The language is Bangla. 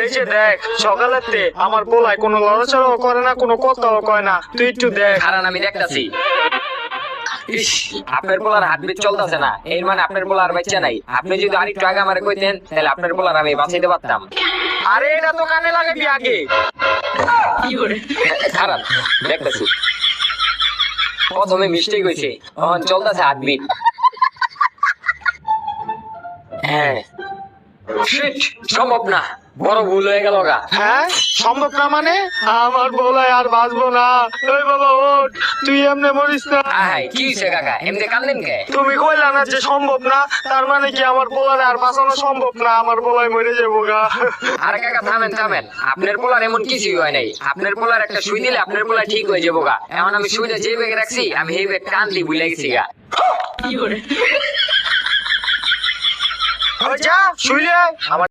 এই যে দেখ সকালেতে আমার পোলায় কোনো লড়াচড়াও করে না, কোনো কথাও কয় না, তুই একটু দেখ। কারণ আমি দেখতাছি ইস আপনার পোলার হার্টবিট চলতেছে না, এর মানে আপনার পোলার বাচ্চা নাই। আপনি যদি আরেকটু আগে আমারে কইতেন তাহলে আপনার পোলার আমি বাঁচাইতে পারতাম। আরে এটা তো কানে লাগাবি আগে। খারাপ দেখতেছি প্রথমে মিস্টেক হয়েছে, তখন চলতেছে হার্টবিট। হ্যাঁ শিট, সম্ভব না, বড় ভুল হয়ে গেল গা। হ্যাঁ সম্ভব না মানে? আমার পোলায় আর বাঁচবো না। ওই বাবা ওঠ, তুই এমনি মরিস না। আয় কি হয়েছে কাকা, এমনি কান্দেন কে? তুমি কইলা না যে সম্ভব না, তার মানে কি আমার পোলারে আর বাঁচানো সম্ভব না? আমার পোলায় মরে যাবো গা। আরে কাকা থামেন থামেন, আপনার পোলার এমন কিছুই হয় নাই। আপনার পোলার একটা সুই দিলে আপনার পোলা ঠিক হয়ে যাবো গা। এখন আমি সুইটা যে ব্যাগে রাখছি আমি এই ব্যাগ টানতে ভুলে গেছি গা। ওই যা শুইলে আমার